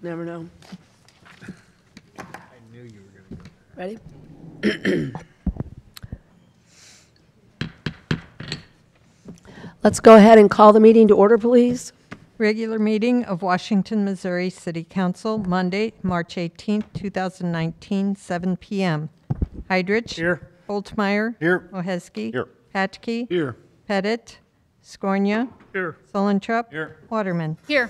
Never know. I knew you were going to go. Ready? Let's go ahead and call the meeting to order, please. Regular meeting of Washington, Missouri City Council, Monday, March 18th, 2019, 7 p.m. Heidrich. Here. Holtmeyer. Here. Moheski. Here. Patke. Here. Pettit. Skornia. Here. Solentrop. Here. Waterman. Here.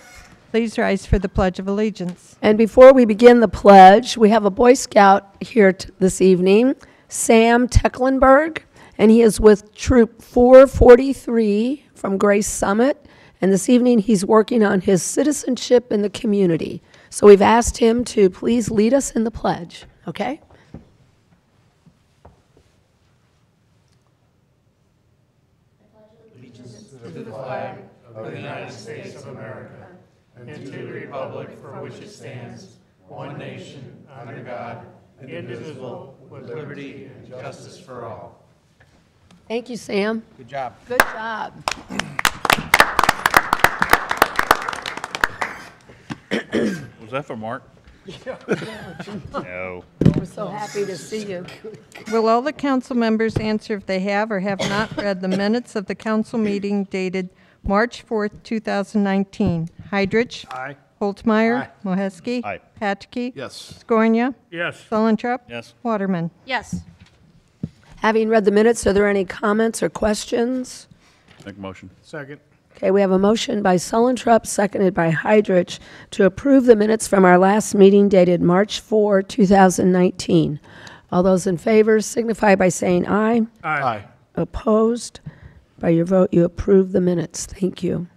Please rise for the Pledge of Allegiance. And before we begin the pledge, we have a Boy Scout here this evening, Sam Tecklenburg, and he is with Troop 443 from Grace Summit. And this evening he's working on his citizenship in the community. So we've asked him to please lead us in the pledge, okay? Thank you, Sam. Good job. Good job. Was that for Mark? No. We're so happy to see you. Will all the council members answer if they have or have not read the minutes of the council meeting dated March 4th, 2019? Heidrich. Aye. Holtmeyer. Aye. Moheski. Aye. Patke. Yes. Skornia. Yes. Solentrop. Yes. Waterman. Yes. Having read the minutes, are there any comments or questions? Make a motion. Second. Okay, we have a motion by Sullentrup, seconded by Heidrich, to approve the minutes from our last meeting dated March 4, 2019. All those in favor signify by saying aye. Aye. Opposed? By your vote, you approve the minutes. Thank you.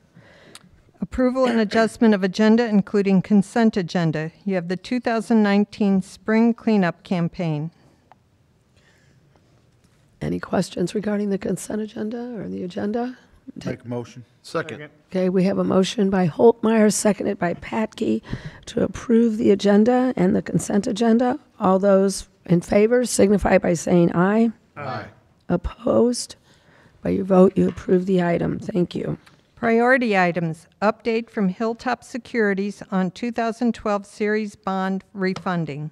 Approval and adjustment of agenda, including consent agenda. You have the 2019 Spring Cleanup Campaign. Any questions regarding the consent agenda or the agenda? Make a motion. Second. Okay, we have a motion by Holtmeyer, seconded by Patke, to approve the agenda and the consent agenda. All those in favor signify by saying aye. Aye. Opposed? By your vote, you approve the item. Thank you. Priority items, update from Hilltop Securities on 2012 series bond refunding.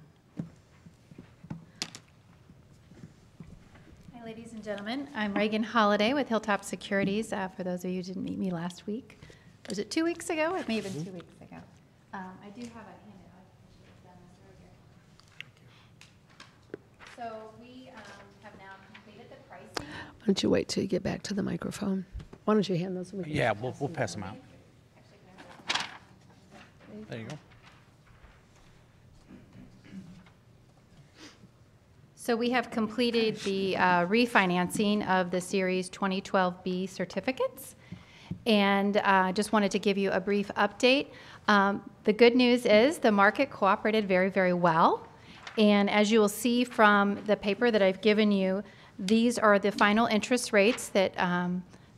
Hi, ladies and gentlemen. I'm Reagan Holliday with Hilltop Securities. For those of you who didn't meet me last week, was it 2 weeks ago? It may have been 2 weeks ago. I do have a handout. I should have done this earlier. So we have now completed the pricing. Why don't you wait till you get back to the microphone? Why don't you hand those to me? Yeah, we'll pass them out. There you go. So we have completed the refinancing of the Series 2012B certificates, and just wanted to give you a brief update. The good news is the market cooperated very, very well, and as you will see from the paper that I've given you, these are the final interest rates that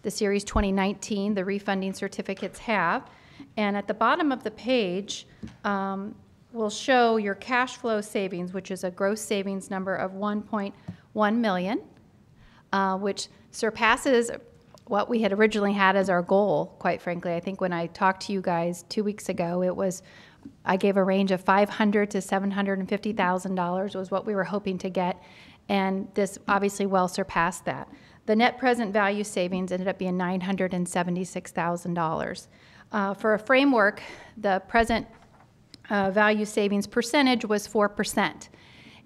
the Series 2019, the refunding certificates have, and at the bottom of the page, will show your cash flow savings, which is a gross savings number of 1.1 million, which surpasses what we had originally had as our goal, quite frankly. I think when I talked to you guys 2 weeks ago, I gave a range of $500,000 to $750,000 was what we were hoping to get, and this obviously well surpassed that. The net present value savings ended up being $976,000. For a framework, the present value savings percentage was 4%.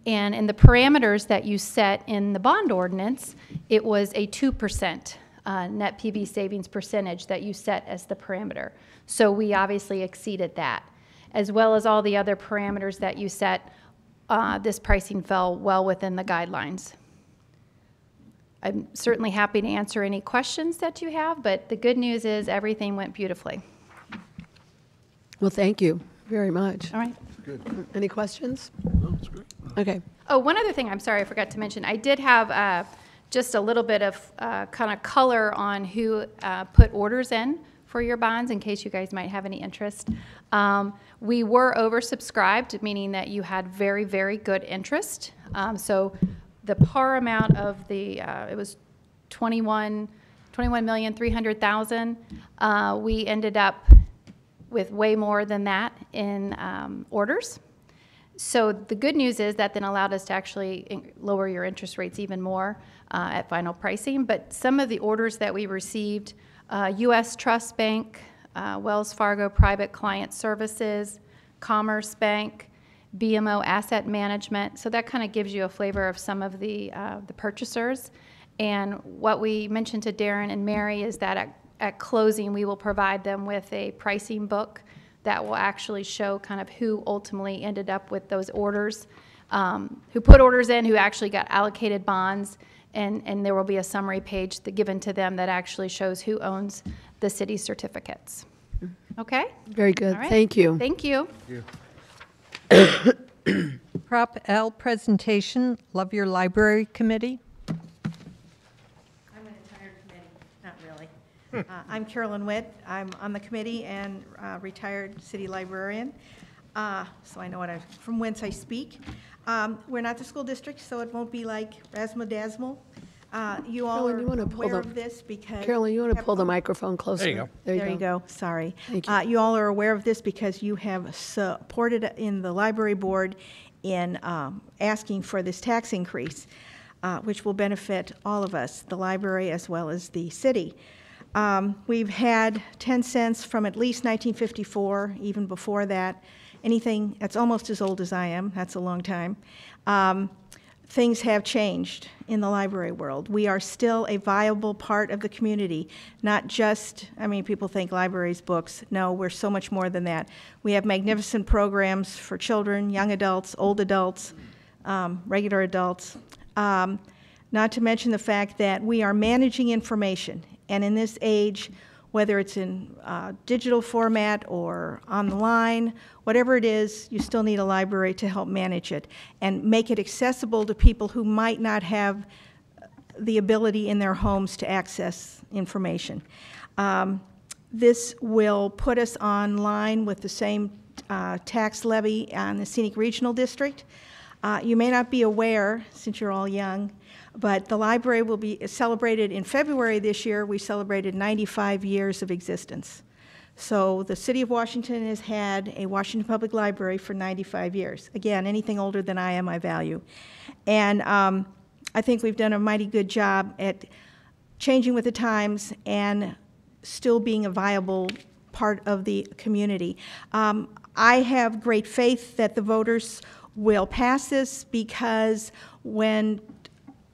And in the parameters that you set in the bond ordinance, it was a 2% net PV savings percentage that you set as the parameter. So we obviously exceeded that. As well as all the other parameters that you set, this pricing fell well within the guidelines. I'm certainly happy to answer any questions that you have, but the good news is everything went beautifully. Well, thank you very much. All right. Good. Any questions? No, it's great. Okay. Oh, one other thing, I'm sorry, I forgot to mention. I did have just a little bit of kind of color on who put orders in for your bonds in case you guys might have any interest. We were oversubscribed, meaning that you had very, very good interest. So the par amount of the, it was 21,300,000. We ended up with way more than that in orders. So the good news is that then allowed us to actually lower your interest rates even more at final pricing. But some of the orders that we received, U.S. Trust Bank, Wells Fargo Private Client Services, Commerce Bank, BMO Asset Management. So that kind of gives you a flavor of some of the purchasers. And what we mentioned to Darren and Mary is that at closing, we will provide them with a pricing book that will actually show kind of who ultimately ended up with those orders, who put orders in, who actually got allocated bonds, and there will be a summary page given to them that actually shows who owns the city certificates. Okay? Very good. All right. Thank you. Thank you. Prop L presentation, Love Your Library Committee. I'm an entire committee, not really. I'm Carolyn Witt. I'm on the committee and retired city librarian, so I know from whence I speak. We're not the school district, so it won't be like razzle-dazzle. You all Carolyn, you wanna are pull aware the- of this because... Carolyn, you want to pull the microphone closer? There you go. There you go, sorry. Thank you. You all are aware of this because you have supported in the library board in asking for this tax increase, which will benefit all of us, the library as well as the city. We've had 10 cents from at least 1954, even before that. Anything that's almost as old as I am, that's a long time. Things have changed in the library world. We are still a viable part of the community, not just, I mean, people think libraries, books. No, we're so much more than that. We have magnificent programs for children, young adults, old adults, regular adults. Not to mention the fact that we are managing information. And in this age, whether it's in digital format or online, whatever it is, you still need a library to help manage it and make it accessible to people who might not have the ability in their homes to access information. This will put us on line with the same tax levy on the Scenic Regional District. You may not be aware, since you're all young, but the library will be celebrated in February this year. We celebrated 95 years of existence. So the City of Washington has had a Washington Public Library for 95 years. Again, anything older than I am, I value. And I think we've done a mighty good job at changing with the times and still being a viable part of the community. I have great faith that the voters will pass this because when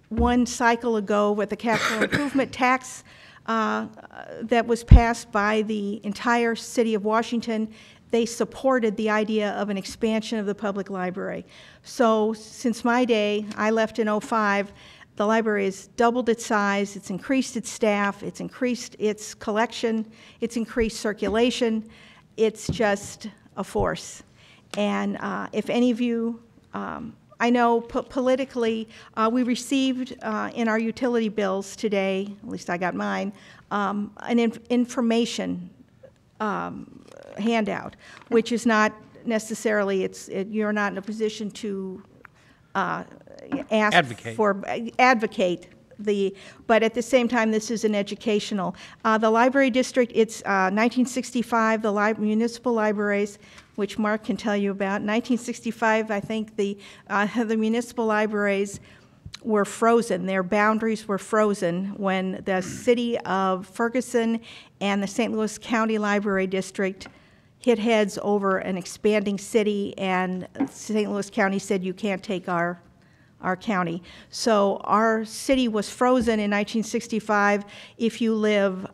one cycle ago with the capital improvement tax that was passed by the entire city of Washington, they supported the idea of an expansion of the public library. So since my day, I left in '05, the library has doubled its size, it's increased its staff, it's increased its collection, it's increased circulation. It's just a force. And if any of you, I know politically, we received in our utility bills today, at least I got mine, an information handout, which is not necessarily, you're not in a position to ask advocate but at the same time, this is an educational. The library district, it's 1965, the municipal libraries, which Mark can tell you about. 1965, I think the municipal libraries were frozen. Their boundaries were frozen when the city of Ferguson and the St. Louis County Library District hit heads over an expanding city, and St. Louis County said, you can't take our county. So our city was frozen in 1965. If you live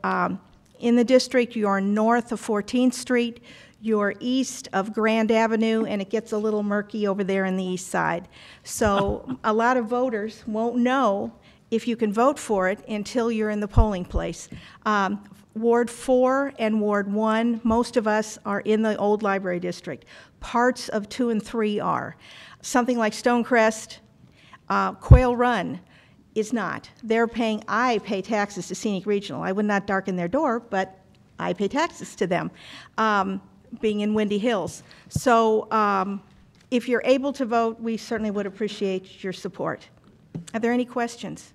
in the district, you are north of 14th Street, you're east of Grand Avenue, and it gets a little murky over there in the east side. So a lot of voters won't know if you can vote for it until you're in the polling place. Ward 4 and Ward 1, most of us are in the old library district. Parts of 2 and 3 are. Something like Stonecrest, Quail Run is not. I pay taxes to Scenic Regional. I would not darken their door, but I pay taxes to them, being in Windy Hills. So if you're able to vote, we certainly would appreciate your support. Are there any questions?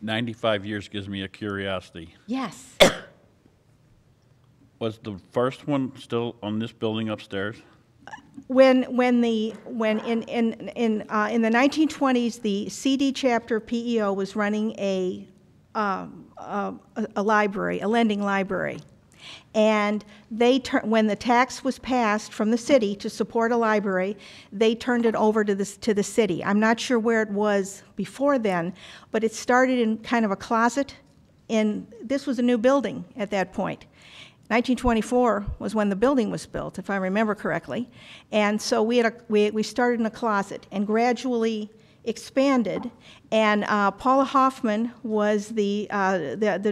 95 years gives me a curiosity. Yes. Was the first one still on this building upstairs? When in the 1920s, the CD chapter of PEO was running a library, a lending library. And when the tax was passed from the city to support a library, they turned it over to the city. I'm not sure where it was before then, but it started in kind of a closet. This was a new building at that point. 1924 was when the building was built, if I remember correctly. And so we started in a closet and gradually expanded. And Paula Hoffman was the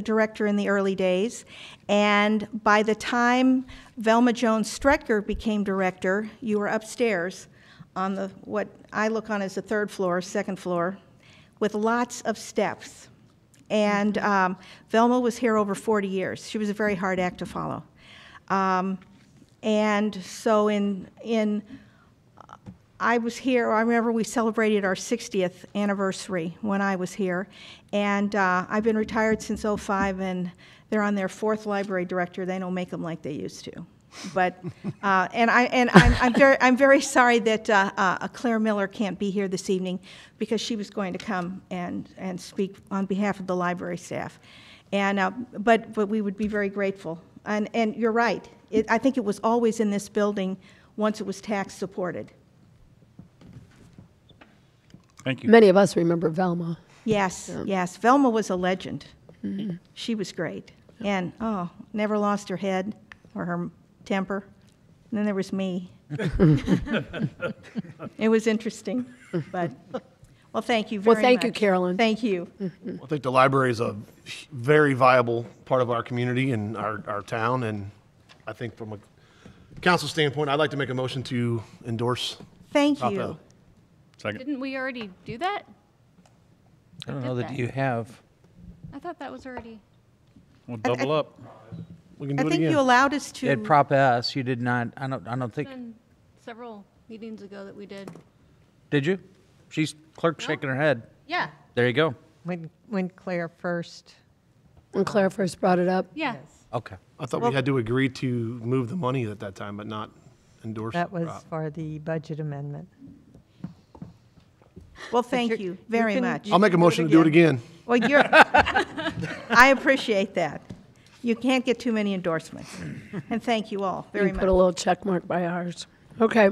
director in the early days. And by the time Velma Jones Strecker became director, you were upstairs on what I look on as the third floor, second floor, with lots of steps. And Velma was here over 40 years. She was a very hard act to follow. And so I was here, I remember we celebrated our 60th anniversary when I was here. And I've been retired since '05, and they're on their fourth library director. They don't make them like they used to. But, I'm very sorry that Claire Miller can't be here this evening, because she was going to come and speak on behalf of the library staff. And, but we would be very grateful. And you're right. I think it was always in this building once it was tax supported. Thank you. Many of us remember Velma. Yes, yes. Velma was a legend. She was great. And, never lost her head or her temper. And then there was me. It was interesting, but, well, thank you very much. Well, thank you, Carolyn. Thank you. I think the library is a very viable part of our community and our town, and I think from a council standpoint, I'd like to make a motion to endorse. Thank Top you. L. Second. Didn't we already do that? I don't know that you have. I thought that was already. We'll double up. We can I do it think again. you allowed us to. At Prop S, you did not, I don't think, Been several meetings ago that we did. did you? She's clerk shaking her head. Yeah. There you go. When Claire first, When Claire first brought it up. Yeah. Okay. I thought we had to agree to move the money at that time, but not endorse. that was Prop. for the budget amendment. Well, thank you very can- much. I'll make a motion to do it again. Well, I appreciate that. You can't get too many endorsements. And thank you all very You much. put a little check mark by ours. Okay.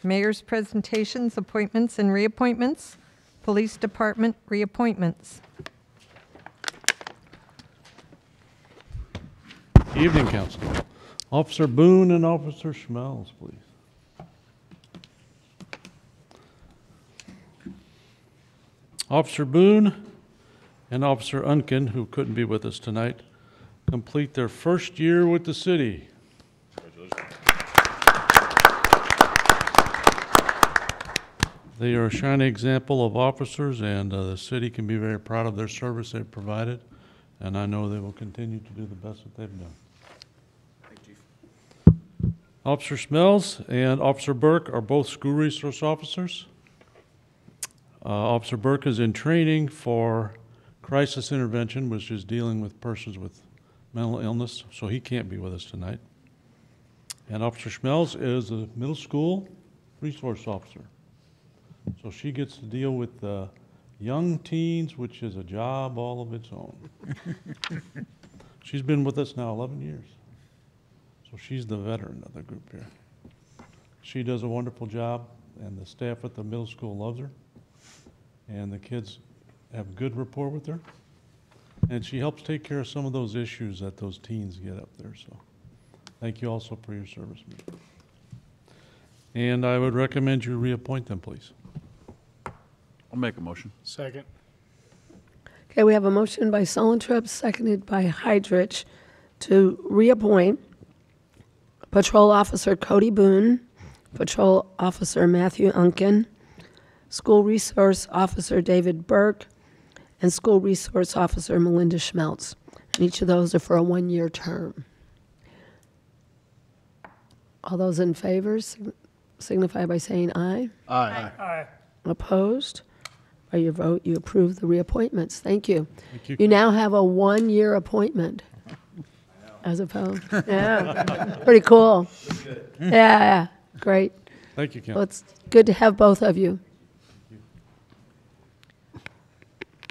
Mayor's presentations, appointments, and reappointments. Police Department reappointments. Evening, Council. Officer Boone and Officer Schmelz, please. Officer Boone and Officer Unkin, who couldn't be with us tonight, complete their first year with the city. They are a shining example of officers, and the city can be very proud of their service they've provided, and I know they will continue to do the best that they've done. Officer Schmelz and Officer Burke are both school resource officers. Officer Burke is in training for crisis intervention, which is dealing with persons with mental illness, so he can't be with us tonight. And Officer Schmelz is a middle school resource officer. So she gets to deal with young teens, which is a job all of its own. She's been with us now 11 years. So she's the veteran of the group here. She does a wonderful job, and the staff at the middle school loves her. And the kids have good rapport with her. And she helps take care of some of those issues that those teens get up there. So thank you also for your service, ma'am. And I would recommend you reappoint them, please. I'll make a motion. Second. Okay, we have a motion by Sullentrup, seconded by Hydrich, to reappoint Patrol Officer Cody Boone, Patrol Officer Matthew Unkin, School Resource Officer David Burke, and School Resource Officer Melinda Schmelz. And each of those are for a one-year term. All those in favor signify by saying aye. Aye. Opposed? By your vote, you approve the reappointments. Thank you. Thank you. You now have a one-year appointment. As opposed, yeah, pretty cool. Yeah, great. Thank you, Ken. Well, it's good to have both of you.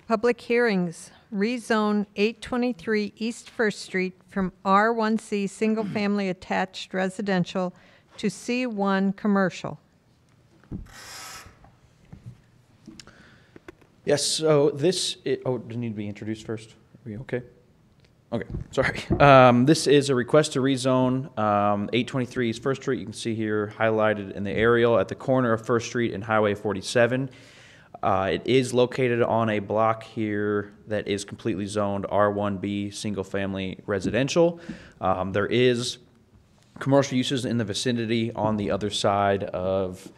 Public hearings, rezone 823 East First Street from R1C Single Family Attached Residential to C1 Commercial. Yes, so this, oh, does it need to be introduced first? Are we okay? Okay, sorry. This is a request to rezone 823 East First Street. You can see here highlighted in the aerial at the corner of First Street and Highway 47. It is located on a block here that is completely zoned R1B Single Family Residential. There is commercial uses in the vicinity on the other side of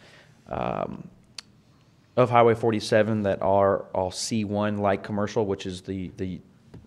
Highway 47 that are all C1 light commercial, which is the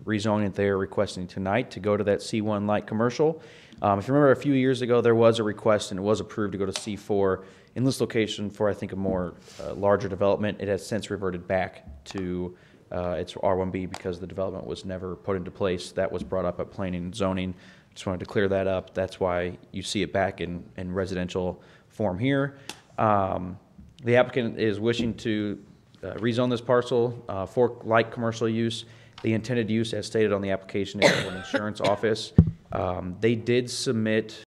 rezoning that they're requesting tonight to go to that C1 light commercial. If you remember a few years ago, there was a request and it was approved to go to C4 in this location for, I think, a more larger development. It has since reverted back to its R1B because the development was never put into place. That was brought up at planning and zoning. Just wanted to clear that up. That's why you see it back in residential form here. The applicant is wishing to rezone this parcel for light commercial use. The intended use, as stated on the application, is for an insurance office. They did submit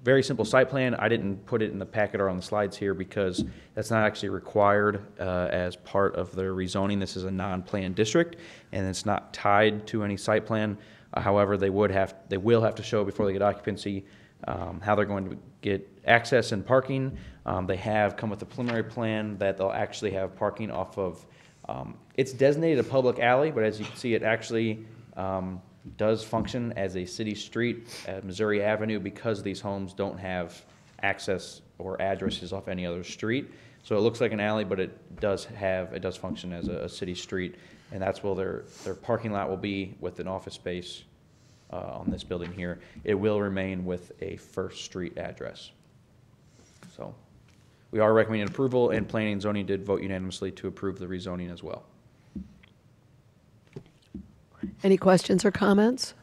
very simple site plan. I didn't put it in the packet or on the slides here because that's not actually required as part of their rezoning. This is a non-planned district, and it's not tied to any site plan. However, they will have to show before they get occupancy how they're going to get access and parking. They have come with a preliminary plan that they'll actually have parking off of. It's designated a public alley, but as you can see, it actually does function as a city street at Missouri Avenue because these homes don't have access or addresses off any other street. So it looks like an alley, but it does function as a city street, and that's where their parking lot will be with an office space on this building here. It will remain with a First Street address. So we are recommending approval, and Planning and Zoning did vote unanimously to approve the rezoning as well. Any questions or comments?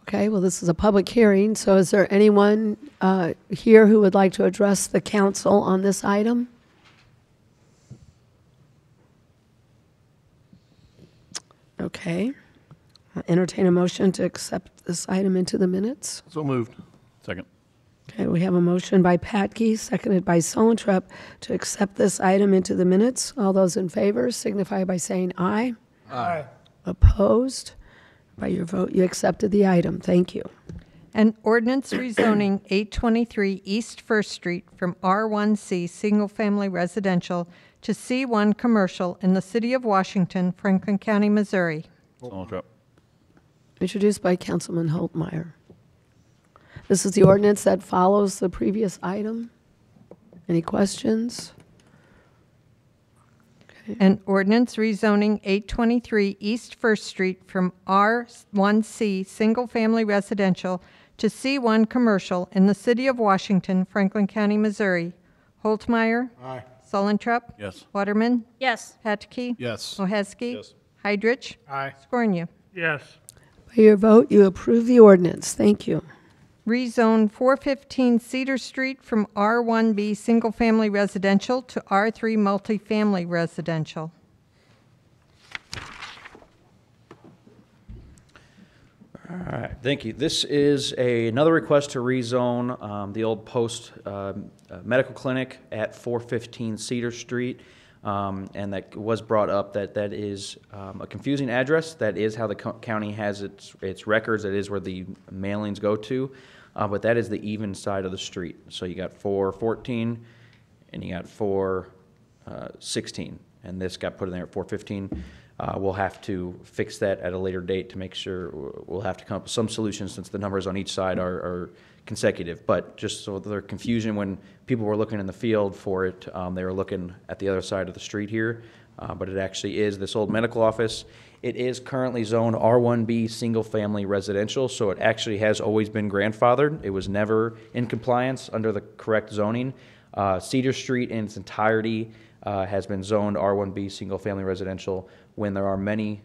Okay, well, this is a public hearing, so is there anyone here who would like to address the council on this item? Okay. I'll entertain a motion to accept this item into the minutes. So moved. Second. Okay, we have a motion by Patke, seconded by Solentrep, to accept this item into the minutes. All those in favor signify by saying aye. Aye. Opposed? By your vote, you accepted the item. Thank you. An ordinance rezoning 823 East First Street from R1C Single Family Residential to C1 Commercial in the City of Washington, Franklin County, Missouri. Solentrep. Introduced by Councilman Holtmeyer. This is the ordinance that follows the previous item. Any questions? An ordinance rezoning 823 East First Street from R1C Single Family Residential to C1 Commercial in the City of Washington, Franklin County, Missouri. Holtmeyer. Aye. Solentrep. Yes. Waterman. Yes. Patke. Yes. Moheski. Yes. Heidrich. Aye. Scornia. Yes. By your vote, you approve the ordinance. Thank you. Rezone 415 Cedar Street from R1B Single Family Residential to R3 Multifamily Residential. All right, thank you. This is another request to rezone the old post medical clinic at 415 Cedar Street. And that was brought up that is a confusing address. That is how the county has its records. That is where the mailings go to. But that is the even side of the street. So you got 414 and you got 416. And this got put in there at 415. We'll have to fix that at a later date to make sure. We'll have to come up with some solutions since the numbers on each side are consecutive. But just so there's confusion, when people were looking in the field for it, they were looking at the other side of the street here. But it actually is this old medical office. It is currently zoned R1B Single Family Residential, so it actually has always been grandfathered. It was never in compliance under the correct zoning. Cedar Street in its entirety has been zoned R1B single-family residential when there are many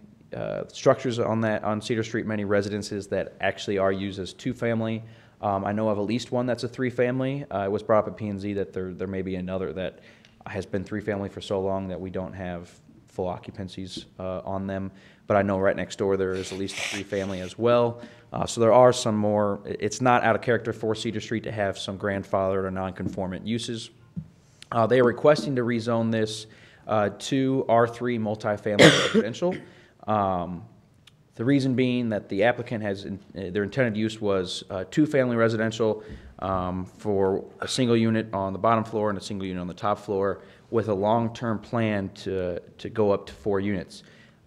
structures on Cedar Street, many residences that actually are used as two-family. I know of at least one that's a three-family. It was brought up at P&Z that there may be another that has been three-family for so long that we don't have full occupancies on them. But I know right next door there is at least a three-family as well. So there are some more. It's not out of character for Cedar Street to have some grandfathered or non-conformant uses. They are requesting to rezone this to R3 multifamily residential. The reason being that the applicant has, their intended use was two-family residential for a single unit on the bottom floor and a single unit on the top floor with a long-term plan to go up to 4 units.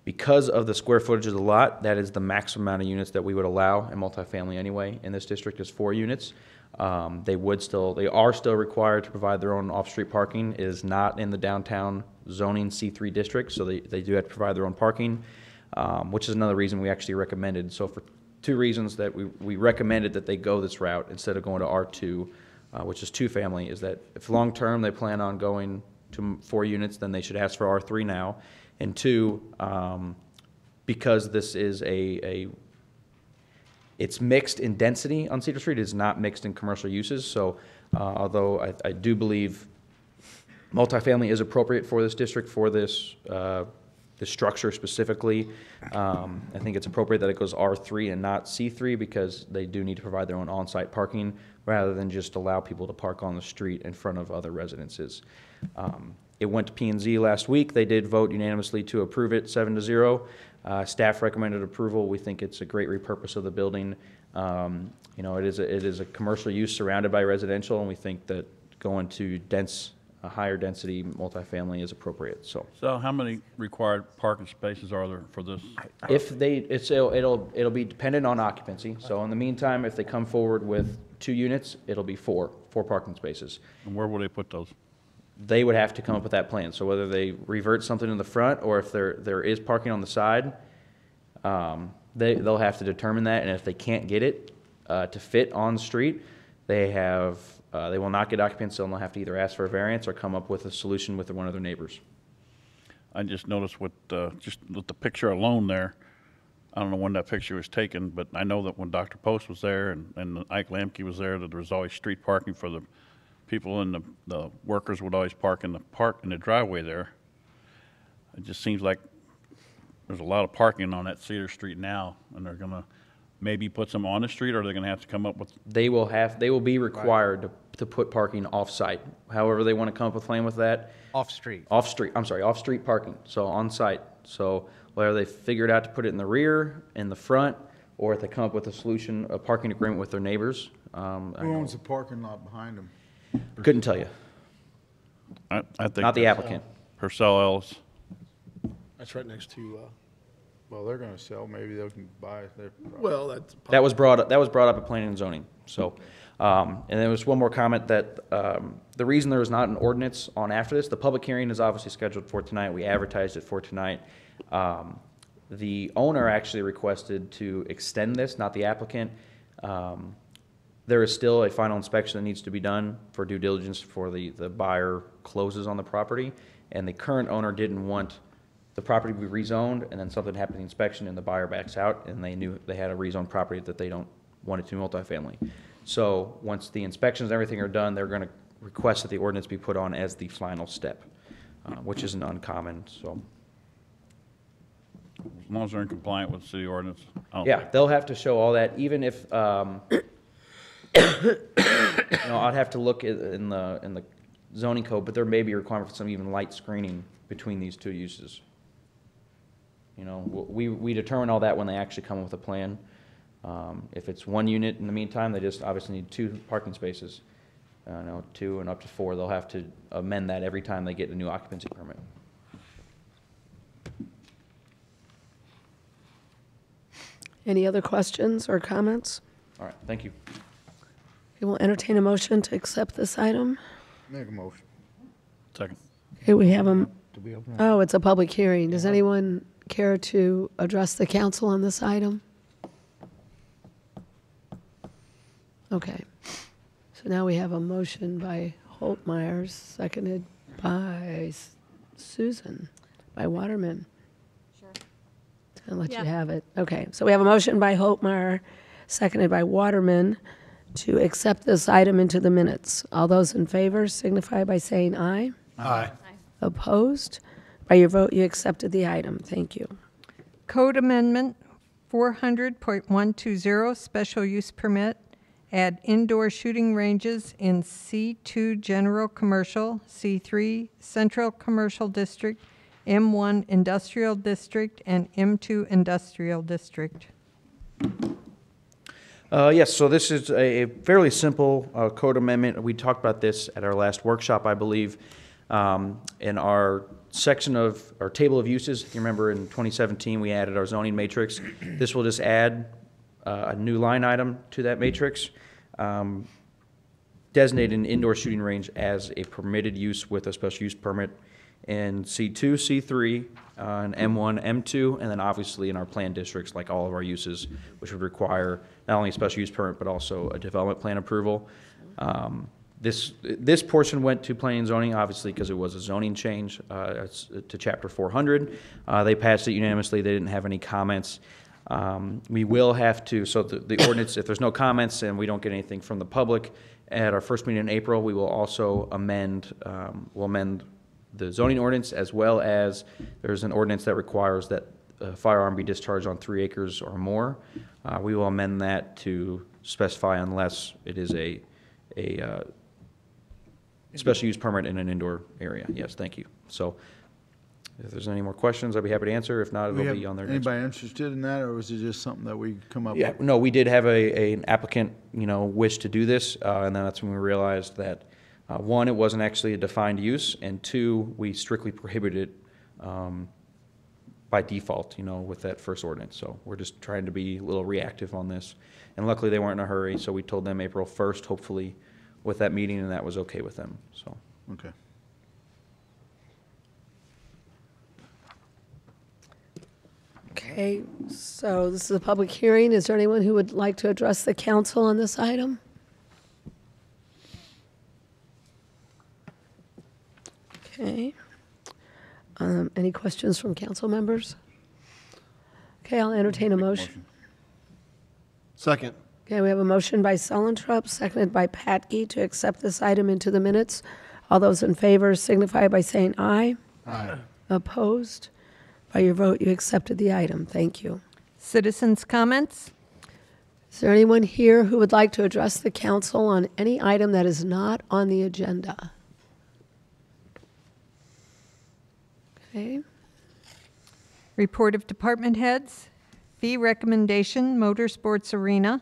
Because of the square footage of the lot, that is the maximum amount of units that we would allow in multifamily anyway in this district is 4 units. They are still required to provide their own off-street parking. It is not in the downtown zoning C3 district, so they do have to provide their own parking, which is another reason we actually recommended. So for 2 reasons that we recommended that they go this route instead of going to R2, which is two-family, is that if long-term they plan on going to 4 units, then they should ask for R3 now. And 2, because this is it's mixed in density on Cedar Street, it's not mixed in commercial uses. So although I do believe multifamily is appropriate for this district, for this structure specifically, I think it's appropriate that it goes R3 and not C3 because they do need to provide their own on-site parking rather than just allow people to park on the street in front of other residences. It went to P&Z last week. They did vote unanimously to approve it 7-0. Staff recommended approval. We think it's a great repurpose of the building. You know, it is a commercial use surrounded by residential, and we think that going to higher density multifamily is appropriate. So So how many required parking spaces are there for this? it'll be dependent on occupancy. So in the meantime, if they come forward with 2 units, it'll be 4 parking spaces. And where will they put those? They would have to come up with that plan. So whether they revert something in the front or if there is parking on the side, they'll have to determine that. And if they can't get it to fit on the street, they will not get occupancy, and they'll have to either ask for a variance or come up with a solution with one of their neighbors. I just noticed just with the picture alone there, I don't know when that picture was taken, but I know that when Dr. Post was there and Ike Lamke was there, that there was always street parking for the people, and the workers would always park in the driveway there. It just seems like there's a lot of parking on that Cedar Street now, and they're gonna maybe put some on the street, or they're gonna have to come up with. They will be required to put parking off-site. However they want to come up with a plan with that. Off-street. Off-street parking, so on-site. So whether they figure it out to put it in the rear, in the front, or if they come up with a solution, a parking agreement with their neighbors. Who owns the parking lot behind them? Couldn't tell you. I think Not the applicant. Purcell Ellis. That's right next to, Well, they're gonna sell, maybe they can buy their. well, that's. That was brought up at planning and zoning. So, and there was one more comment that the reason there is not an ordinance on after this, the public hearing is obviously scheduled for tonight. We advertised it for tonight. The owner actually requested to extend this, not the applicant. There is still a final inspection that needs to be done for due diligence before the buyer closes on the property. And the current owner didn't want the property to be rezoned and then something happened in the inspection and the buyer backs out and they knew they had a rezoned property that they don't want it to be multifamily. So once the inspections and everything are done, they're going to request that the ordinance be put on as the final step, which isn't uncommon. So. As long as they're in compliance with the city ordinance. Yeah, they'll have to show all that, even if, I'd have to look in the zoning code, but there may be a requirement for some even light screening between these 2 uses. We determine all that when they actually come up with a plan. If it's 1 unit in the meantime, they just obviously need 2 parking spaces. 2 and up to 4, they'll have to amend that every time they get a new occupancy permit. Any other questions or comments? All right, thank you. We will entertain a motion to accept this item. Make a motion. Second. Okay, we have a, To be open. oh, it's a public hearing. Does anyone care to address the council on this item? Okay. So now we have a motion by Holtmeyers, seconded by Susan, by Waterman. Sure. I'll let Yeah. you have it. Okay, so we have a motion by Holtmeyer, seconded by Waterman, to accept this item into the minutes. All those in favor signify by saying aye. Aye. Opposed? By your vote, you accepted the item. Thank you. Code Amendment 400.120, special use permit, add indoor shooting ranges in C2 General Commercial, C3 Central Commercial District, M1 Industrial District, and M2 Industrial District. Yes, so this is a fairly simple code amendment. We talked about this at our last workshop, I believe. In our section of our table of uses, if you remember in 2017, we added our zoning matrix. This will just add a new line item to that matrix, designate an indoor shooting range as a permitted use with a special use permit in C2, C3, and M1, M2, and then obviously in our planned districts, like all of our uses, which would require not only a special use permit, but also a development plan approval. This portion went to planning and zoning, obviously, because it was a zoning change to Chapter 400. They passed it unanimously. They didn't have any comments. We will have to, so the ordinance, if there's no comments and we don't get anything from the public, at our first meeting in April, we will also amend, we'll amend the zoning ordinance, as well as there's an ordinance that requires that a firearm be discharged on 3 acres or more. We will amend that to specify unless it is a special use permit in an indoor area. Yes, thank you. So if there's any more questions, I'd be happy to answer. If not, it'll be on there next. Anybody interested in that, or was it just something that we come up with? Yeah, no, we did have an applicant, wish to do this, and then that's when we realized that, one, it wasn't actually a defined use, and two, we strictly prohibited it by default, with that first ordinance. So we're just trying to be a little reactive on this. And luckily, they weren't in a hurry, so we told them April 1st, hopefully, with that meeting, and that was okay with them, so. Okay. Okay, so this is a public hearing. Is there anyone who would like to address the council on this item? Okay. Any questions from council members? Okay, I'll entertain a motion. Second. Okay, we have a motion by Sullentrup, seconded by Patke, to accept this item into the minutes. All those in favor signify by saying aye. Aye. Opposed? By your vote, you accepted the item. Thank you. Citizens' comments? Is there anyone here who would like to address the council on any item that is not on the agenda? Okay. Report of department heads. Fee recommendation, Motorsports Arena.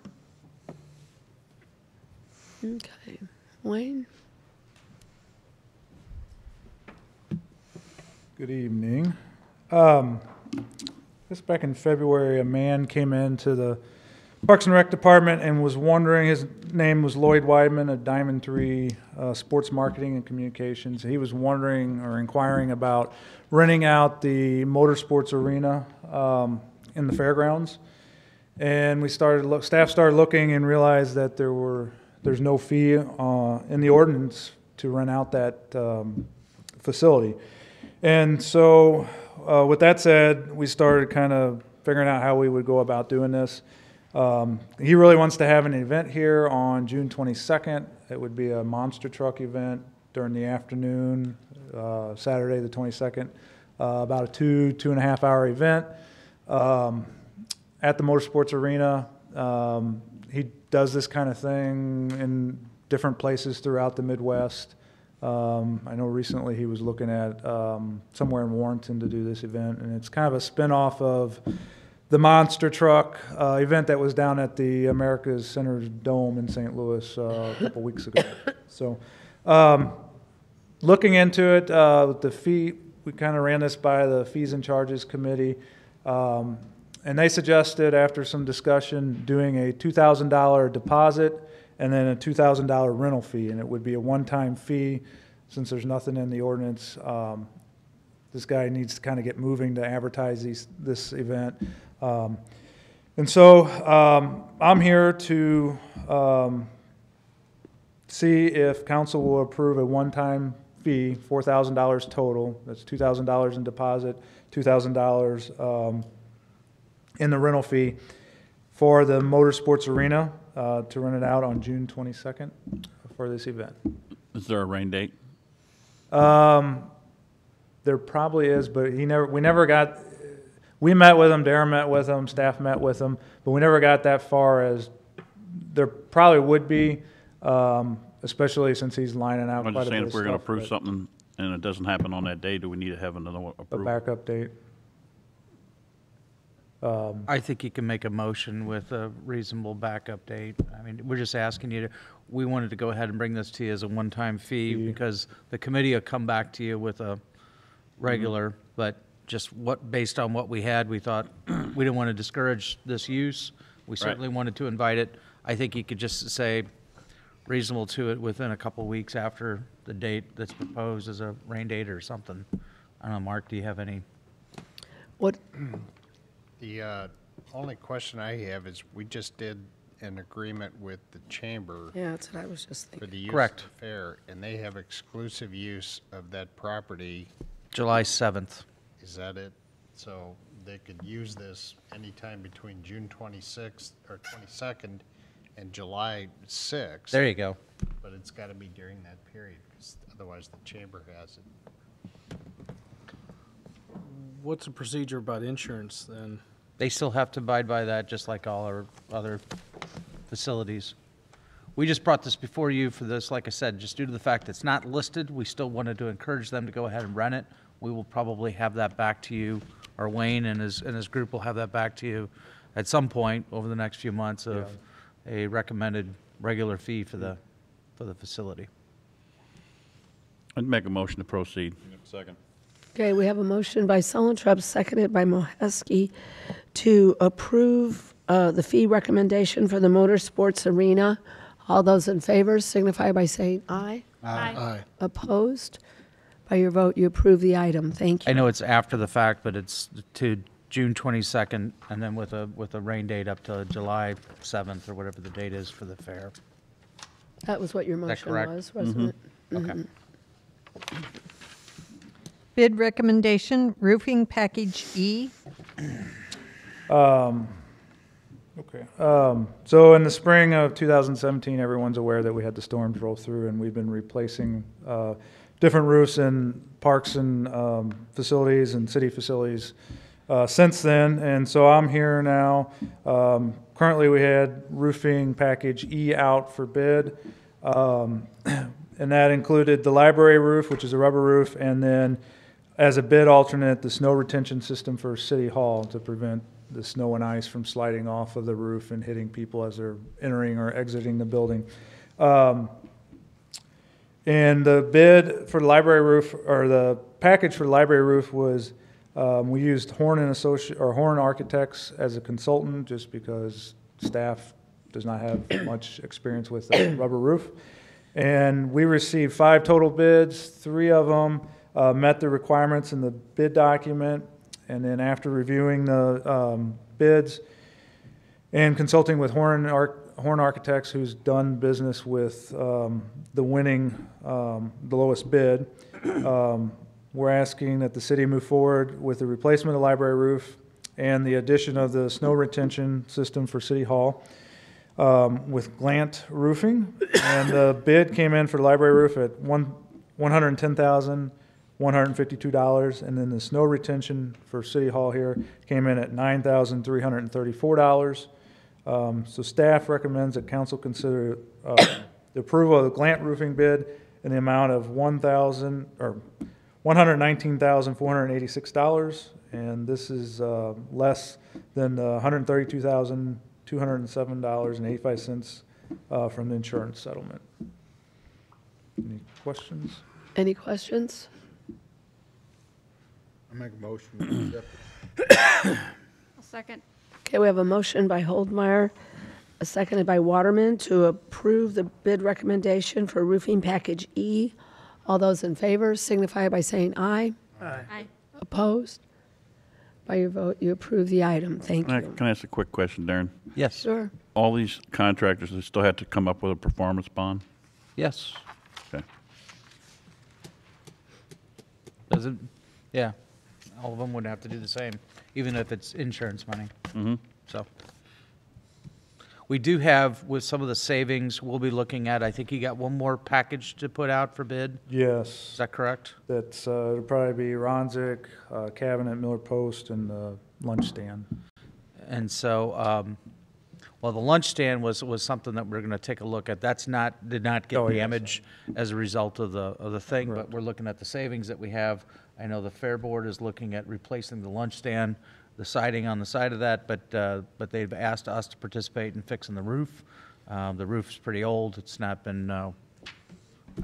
Okay. Wayne? Good evening. Just back in February, a man came into the Parks and Rec Department and was wondering, his name was Lloyd Weidman of Diamond 3 Sports Marketing and Communications. He was wondering or inquiring about renting out the Motorsports Arena in the fairgrounds. And we staff started looking and realized that there's no fee in the ordinance to rent out that facility. And so with that said, we started kind of figuring out how we would go about doing this. He really wants to have an event here on June 22nd. It would be a monster truck event during the afternoon, Saturday the 22nd, about a 2.5 hour event at the Motorsports Arena. He does this kind of thing in different places throughout the Midwest. I know recently he was looking at somewhere in Warrenton to do this event, and it's kind of a spinoff of the monster truck event that was down at the America's Center Dome in St. Louis a couple weeks ago. So looking into it, the fee, we kind of ran this by the Fees and Charges Committee, and they suggested, after some discussion, doing a $2,000 deposit and then a $2,000 rental fee, and it would be a one-time fee. Since there's nothing in the ordinance, this guy needs to kind of get moving to advertise this event. And so I'm here to see if council will approve a one-time fee, $4,000 total. That's $2,000 in deposit, $2,000 in the rental fee for the Motorsports Arena to rent it out on June 22nd for this event. Is there a rain date? There probably is, but we never got, we met with him, Darren met with him, staff met with him, but we never got that far as there probably would be, especially since he's lining out I'm quite just a bit saying, of if we're going to stuff, approve but something and it doesn't happen on that day, do we need to have another one a approved? backup date. I think you can make a motion with a reasonable backup date. I mean, we're just asking you to, we wanted to go ahead and bring this to you as a one-time fee because the committee will come back to you with a regular, but just based on what we had, we thought we didn't want to discourage this use. We certainly wanted to invite it. I think you could just say reasonable to it within a couple weeks after the date that's proposed as a rain date or something. I don't know, Mark, do you have any? What, The only question I have is, we just did an agreement with the chamber yeah, that's what I was just for thinking. the use of Correct. the fair, and they have exclusive use of that property. July 7th. Is that it? So they could use this anytime between June 26th or 22nd and July 6th. There you go. But it's got to be during that period, because otherwise the chamber has it. What's the procedure about insurance then? They still have to abide by that, just like all our other facilities. We just brought this before you for this, like I said, just due to the fact it's not listed, we still wanted to encourage them to go ahead and rent it. We will probably have that back to you, or Wayne and his group will have that back to you at some point over the next few months of a recommended regular fee for the facility. I'd make a motion to proceed. Second. Okay, we have a motion by Sullentrup, seconded by Moheski, to approve the fee recommendation for the Motorsports Arena. All those in favor signify by saying aye. Aye. Opposed? By your vote, you approve the item. Thank I you. know it's after the fact, but it's to June 22nd, and then with a rain date up to July 7th, or whatever the date is for the fair. That was what your that motion correct? was, wasn't it? Okay. Bid recommendation, roofing package E. Okay. So in the spring of 2017, everyone's aware that we had the storms roll through, and we've been replacing different roofs in parks and facilities and city facilities since then. And so I'm here now. Currently, we had roofing package E out for bid, and that included the library roof, which is a rubber roof, and then as a bid alternate, the snow retention system for City Hall to prevent the snow and ice from sliding off of the roof and hitting people as they're entering or exiting the building. And the bid for the library roof, or the package for the library roof, was we used Horn and Horn Architects as a consultant, just because staff does not have much experience with a rubber roof. And we received 5 total bids. 3 of them met the requirements in the bid document. And then after reviewing the bids and consulting with Horn Architects, who's done business with the winning, the lowest bid, we're asking that the city move forward with the replacement of the library roof and the addition of the snow retention system for City Hall with Glant Roofing. And the bid came in for the library roof at $110,152, and then the snow retention for City Hall here came in at $9,334. So staff recommends that council consider the approval of the Glant Roofing bid in the amount of $119,486, and this is less than the $132,207.85 from the insurance settlement. Any questions? Any questions? I make a motion to accept it. I'll second. Okay, we have a motion by Holdmeyer, seconded by Waterman, to approve the bid recommendation for roofing package E. All those in favor signify by saying aye. Aye. Opposed? By your vote, you approve the item. Thank you. Can I ask a quick question, Darren? Yes. Sure. All these contractors, they still have to come up with a performance bond? Yes. Okay. Doesn't, yeah, all of them would have to do the same, even if it's insurance money. So. We do have, with some of the savings, we'll be looking at, I think you got one more package to put out for bid? Yes. Is that correct? That's, it'll probably be Ronzik, cabinet, Miller Post, and the lunch stand. And so, well, the lunch stand was something that we're going to take a look at. That's not, did not get Oh, yes. damaged as a result of the thing, but Correct. we're looking at the savings that we have. I know the Fair Board is looking at replacing the lunch stand, the siding on the side of that, but they've asked us to participate in fixing the roof. The roof's pretty old. It's not been, I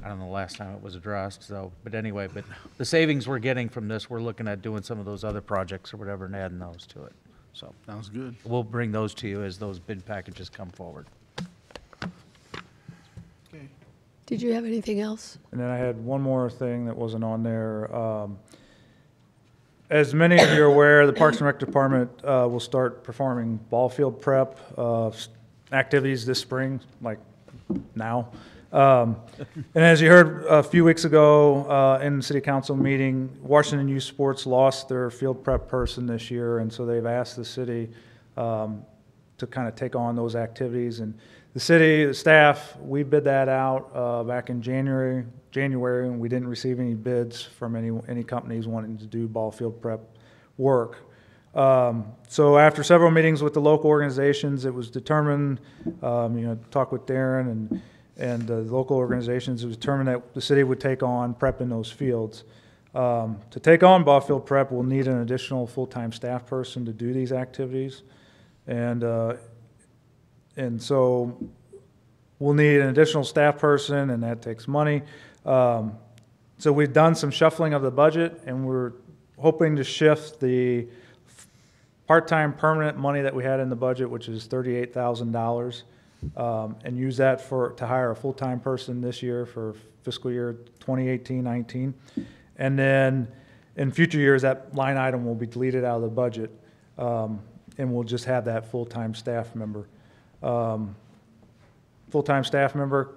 don't know the last time it was addressed, so, but anyway, but the savings we're getting from this, we're looking at doing some of those other projects or whatever and adding those to it, so. Sounds good. We'll bring those to you as those bid packages come forward. Did you have anything else? And then I had one more thing that wasn't on there. As many of you are aware, the Parks and Rec Department will start performing ball field prep activities this spring, like now. And as you heard a few weeks ago in the City Council meeting, Washington Youth Sports lost their field prep person this year, and so they've asked the city to kind of take on those activities. And the city, the staff, we bid that out back in January, and we didn't receive any bids from any companies wanting to do ball field prep work. So after several meetings with the local organizations, it was determined, talk with Darren and the local organizations, it was determined that the city would take on prep in those fields. To take on ball field prep, we'll need an additional full-time staff person to do these activities. And so we'll need an additional staff person, and that takes money. So we've done some shuffling of the budget, and we're hoping to shift the part-time permanent money that we had in the budget, which is $38,000, and use that to hire a full-time person this year for fiscal year 2018-19. And then in future years, that line item will be deleted out of the budget, and we'll just have that full-time staff member. Full-time staff member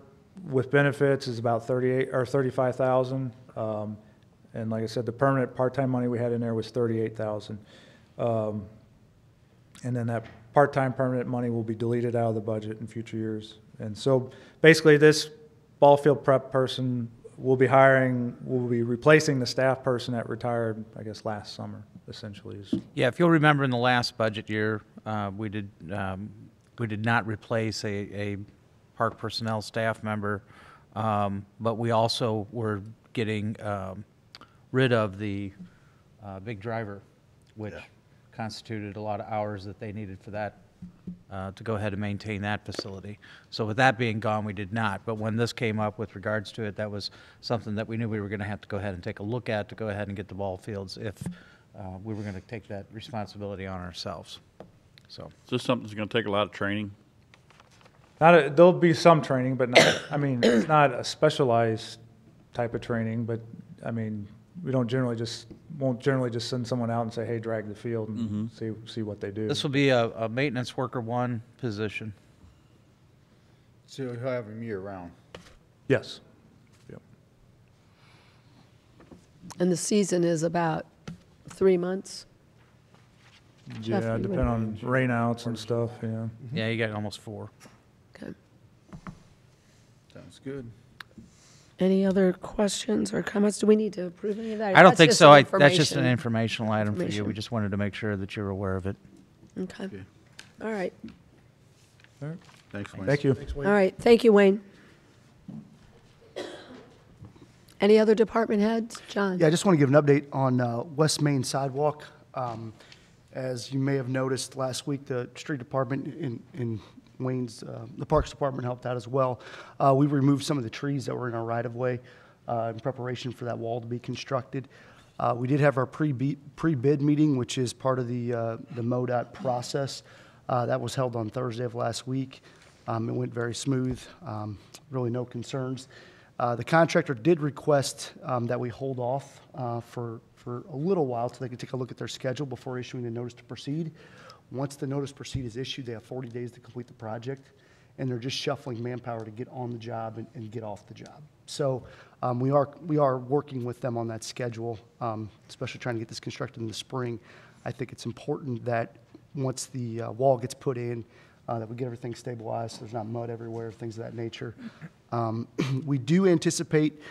with benefits is about $35,000, and like I said, the permanent part-time money we had in there was $38,000, and then that part-time permanent money will be deleted out of the budget in future years. And so basically, this ball field prep person will be replacing the staff person that retired, I guess, last summer. Essentially, Yeah, if you'll remember, in the last budget year, we did not replace a park personnel staff member, but we also were getting rid of the big driver, which constituted a lot of hours that they needed for that, to go ahead and maintain that facility. So with that being gone, we did not. But when this came up with regards to it, that was something that we knew we were going to have to go ahead and take a look at to go ahead and get the ball fields if we were going to take that responsibility on ourselves. So. Is this something that's going to take a lot of training? There'll be some training, but not, I mean, it's not a specialized type of training, but I mean, we won't generally just send someone out and say, hey, drag the field and see what they do. This will be a maintenance worker 1 position. So you'll have them year-round? Yes. Yep. And the season is about 3 months? Yeah, Jeff, you depending on would- rainouts and stuff, yeah. Yeah, you got almost 4. Okay. Sounds good. Any other questions or comments? Do we need to approve any of that? I don't That's think just so. some That's just an information. informational item for you. Information. We just wanted to make sure that you're aware of it. Okay. All right. Thanks, Wayne. Thank you. All right. Thank you, Wayne. Any other department heads? John? Yeah, I just want to give an update on West Main sidewalk. As you may have noticed last week, the street department in Wayne's, the Parks Department helped out as well. We removed some of the trees that were in our right-of-way in preparation for that wall to be constructed. We did have our pre-bid meeting, which is part of the MoDOT process. That was held on Thursday of last week. It went very smooth, really no concerns. The contractor did request that we hold off for a little while so they can take a look at their schedule before issuing the notice to proceed. Once the notice to proceed is issued, they have 40 days to complete the project, and they're just shuffling manpower to get on the job and get off the job. So we are working with them on that schedule, especially trying to get this constructed in the spring. I think it's important that once the wall gets put in, that we get everything stabilized, so there's not mud everywhere, things of that nature. We do anticipate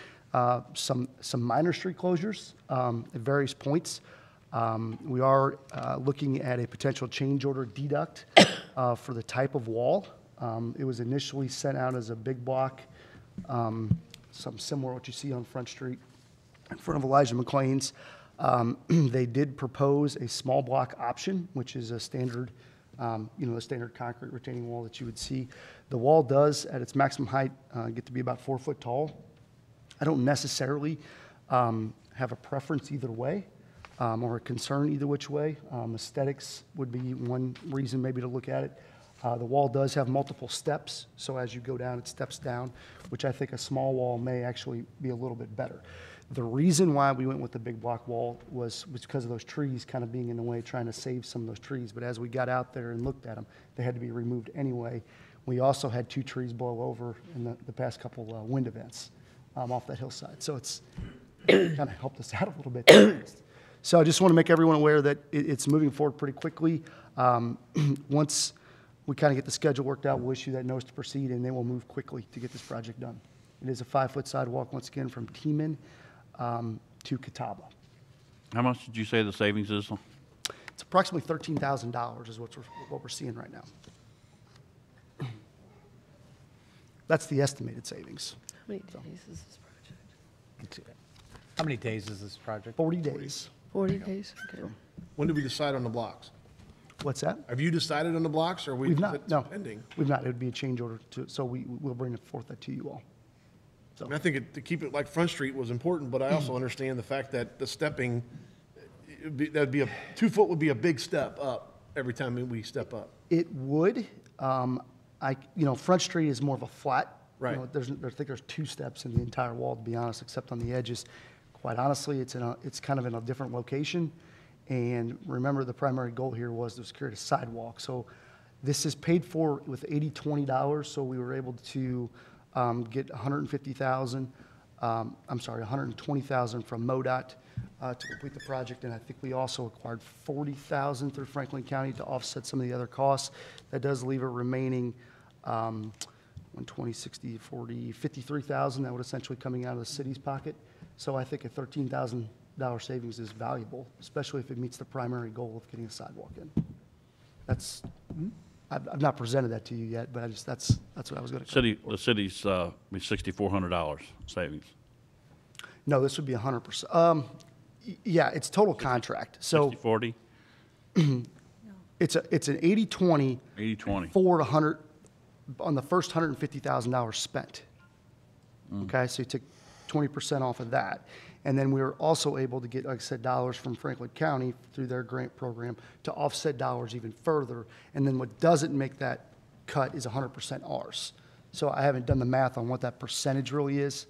some minor street closures at various points. We are looking at a potential change order deduct for the type of wall. It was initially sent out as a big block, something similar to what you see on Front Street in front of Elijah McLean's. They did propose a small block option, which is a standard, a standard concrete retaining wall that you would see. The wall does, at its maximum height, get to be about 4 foot tall. I don't necessarily have a preference either way, or a concern either which way. Aesthetics would be one reason maybe to look at it. The wall does have multiple steps, so as you go down, it steps down, which I think a small wall may actually be a little bit better. The reason why we went with the big block wall was because of those trees kind of being in the way, trying to save some of those trees. But as we got out there and looked at them, they had to be removed anyway. We also had 2 trees blow over in the past couple wind events off that hillside. So it's kind of helped us out a little bit. So I just want to make everyone aware that it's moving forward pretty quickly. Once we kind of get the schedule worked out, we'll issue that notice to proceed, and then we'll move quickly to get this project done. It is a 5-foot sidewalk, once again, from Teeman to Catawba. How much did you say the savings is? It's approximately $13,000 is what we're seeing right now. That's the estimated savings. How many days is this project? How many days is this project? 40 days. 40 days, okay. When did we decide on the blocks? What's that? Have you decided on the blocks, or We've not, no. Pending? We've not. It would be a change order so we'll bring forth that to you all. So. I think to keep it like Front Street was important, but I also understand the fact that the stepping, that'd be 2 foot would be a big step up every time we step up. It would. Front Street is more of a flat. Right. I think there's 2 steps in the entire wall, to be honest, except on the edges. Quite honestly, it's kind of in a different location. And remember, the primary goal here was to create a sidewalk. So this is paid for with $80-20. So we were able to get $120,000 from MoDOT to complete the project. And I think we also acquired $40,000 through Franklin County to offset some of the other costs. That does leave a remaining 120, 60, 40, $53,000 that would essentially coming out of the city's pocket. So I think a $13,000 savings is valuable, especially if it meets the primary goal of getting a sidewalk in. I've not presented that to you yet, but that's what I was going to. The city's be $6,400 savings. No, this would be 100%. Yeah, it's total contract. So 60-40? It's an 80-20. 80-20. For 100 on the first $150,000 spent. Okay, so you took 20% off of that. And then we were also able to get, like I said, dollars from Franklin County through their grant program to offset dollars even further. And then what doesn't make that cut is 100% ours. So I haven't done the math on what that percentage really is,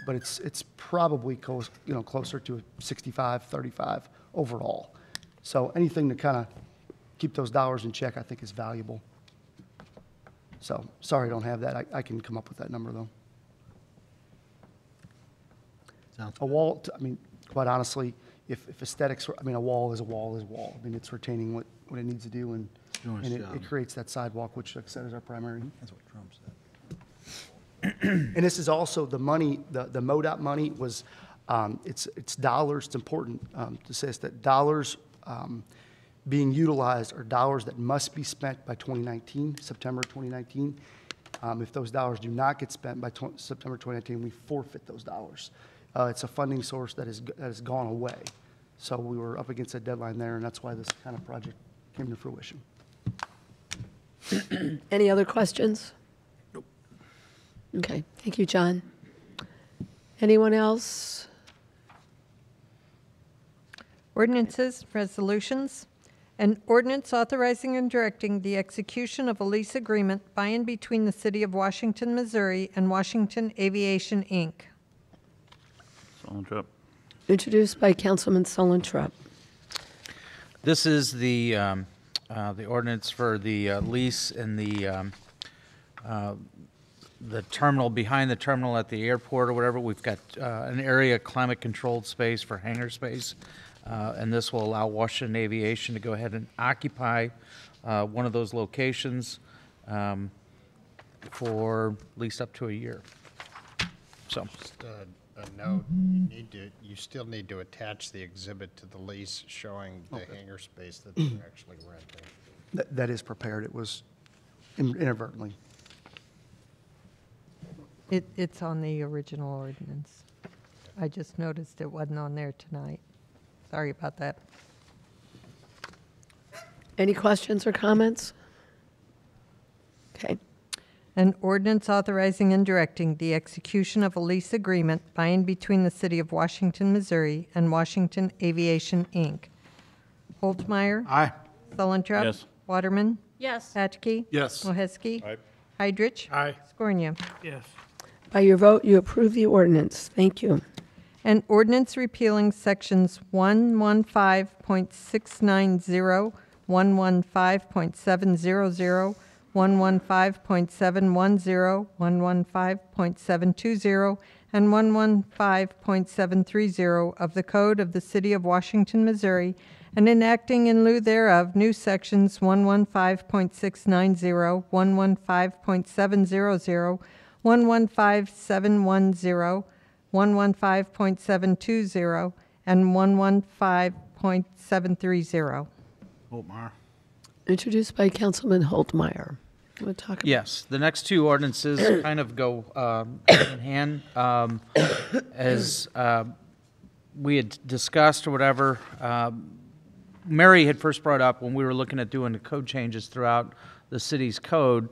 but it's probably closer to 65-35 overall. So anything to kind of keep those dollars in check, I think, is valuable. So sorry I don't have that. I can come up with that number, though. A wall, quite honestly, if aesthetics, a wall is a wall is a wall. It's retaining what it needs to do, and it creates that sidewalk, which, like I said, is our primary. That's what Trump said. And this is also the money, the MoDOT money was, it's dollars. It's important to say this, that dollars being utilized are dollars that must be spent by 2019, September 2019. If those dollars do not get spent by September 2019, we forfeit those dollars. It's a funding source that has gone away. So we were up against a deadline there, and that's why this kind of project came to fruition. Any other questions? Nope. Okay, thank you, John. Anyone else? Ordinances, resolutions. An ordinance authorizing and directing the execution of a lease agreement by and between the City of Washington, Missouri and Washington Aviation, Inc. Solentrup. Introduced by Councilman Solentrup. This is the ordinance for the lease and the the terminal, behind the terminal at the airport or whatever, we've got an area climate-controlled space for hangar space. And this will allow Washington Aviation to go ahead and occupy one of those locations for at least up to a year. So, Just a note, you still need to attach the exhibit to the lease showing the hangar space that they're actually renting. That is prepared. It was inadvertently. It's on the original ordinance. I just noticed it wasn't on there tonight. Sorry about that. Any questions or comments? Okay. An ordinance authorizing and directing the execution of a lease agreement by and between the City of Washington, Missouri and Washington Aviation, Inc. Holtmeyer. Aye. Sullentrup. Yes. Waterman. Yes. Patchke. Yes. Moheski. Aye. Heidrich. Aye. Scornia. Yes. By your vote, you approve the ordinance. Thank you. An ordinance repealing sections 115.690, 115.700, 115.710, 115.720, and 115.730 of the Code of the City of Washington, Missouri, and enacting in lieu thereof new sections 115.690, 115.700, 115.710, 115.720, and 115.730. Holtmeyer. Introduced by Councilman Holtmeyer. You want to talk about? yes, the next two ordinances kind of go hand in hand. As we had discussed or whatever, Mary had first brought up when we were looking at doing the code changes throughout the city's code,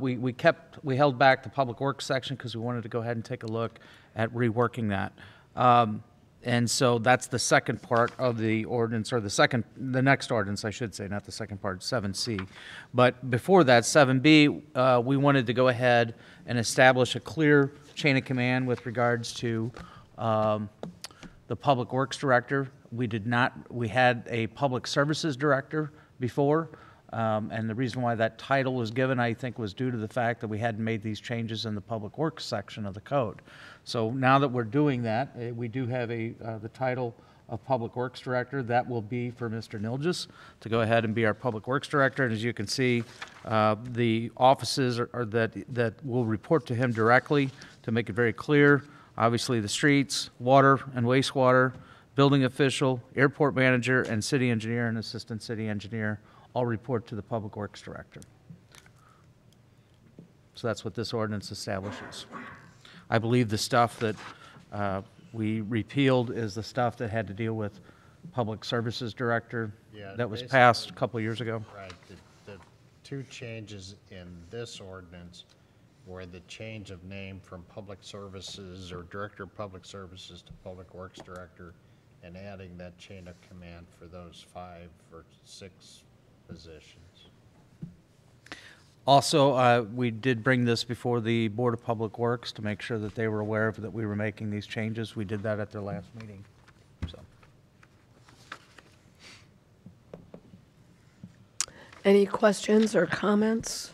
we held back the public works section because we wanted to go ahead and take a look at reworking that. And so that's the second part of the ordinance, or the next ordinance, I should say, not the second part, 7C. But before that, 7B, we wanted to go ahead and establish a clear chain of command with regards to the Public Works Director. We had a Public Services Director before, and the reason why that title was given, I think, was due to the fact that we hadn't made these changes in the Public Works section of the code. So now that we're doing that, we do have the title of Public Works Director. That will be for Mr. Nilges to go ahead and be our Public Works Director. And as you can see, the offices that will report to him directly to make it very clear. Obviously, the streets, water and wastewater, building official, airport manager, and city engineer and assistant city engineer all report to the Public Works Director. So that's what this ordinance establishes. I believe the stuff that we repealed is the stuff that had to deal with Public Services Director. Yeah, that was basically, passed a couple of years ago. Right. The two changes in this ordinance were the change of name from Public Services or Director of Public Services to Public Works Director, and adding that chain of command for those 5 or 6 positions. Also, we did bring this before the Board of Public Works to make sure that they were aware of that we were making these changes. We did that at their last meeting. So. Any questions or comments?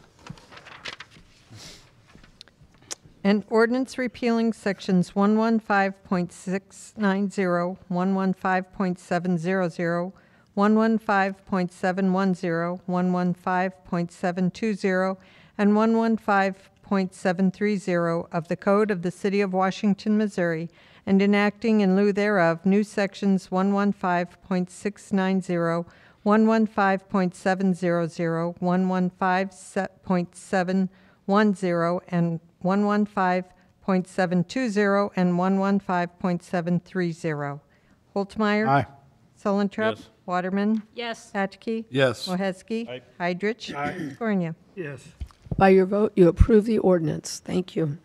An ordinance repealing sections 115.690, 115.700, 115.710, 115.720, and 115.730 of the Code of the City of Washington, Missouri, and enacting in lieu thereof new sections 115.690, 115.700, 115.710, and 115.720 and 115.730. Holtmeyer. Aye. Sullentrup. Yes. Waterman. Yes. Patchke. Yes. Moheski. Aye. Heidrich. Scornia. Yes. By your vote, you approve the ordinance. Thank you.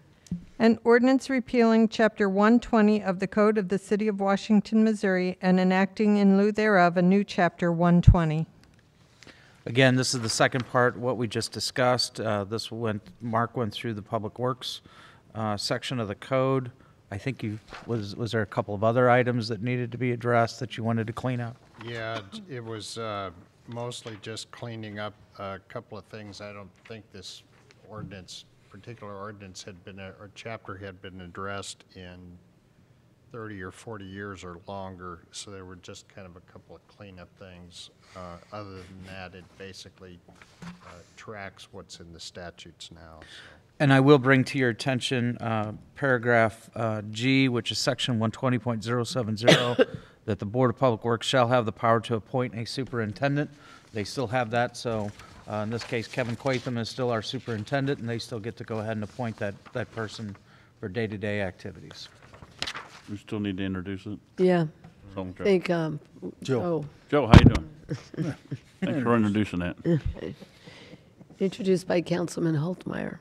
An ordinance repealing Chapter 120 of the Code of the City of Washington, Missouri, and enacting in lieu thereof a new Chapter 120. Again, this is the second part, what we just discussed. Mark went through the Public Works section of the code. I think was there a couple of other items that needed to be addressed that you wanted to clean up? Yeah, it was mostly just cleaning up a couple of things. I don't think this ordinance particular ordinance had been, or chapter had been addressed in 30 or 40 years or longer, so there were just kind of a couple of cleanup things. Other than that, it basically tracks what's in the statutes now. So. And I will bring to your attention paragraph G, which is section 120.070, that the Board of Public Works shall have the power to appoint a superintendent. They still have that, so in this case, Kevin Quatham is still our superintendent, and they still get to go ahead and appoint that person for day-to-day activities. We still need to introduce it. Yeah. So, I think, Joe, how you doing? Thanks for introducing that. introduced by Councilman Holtmeyer.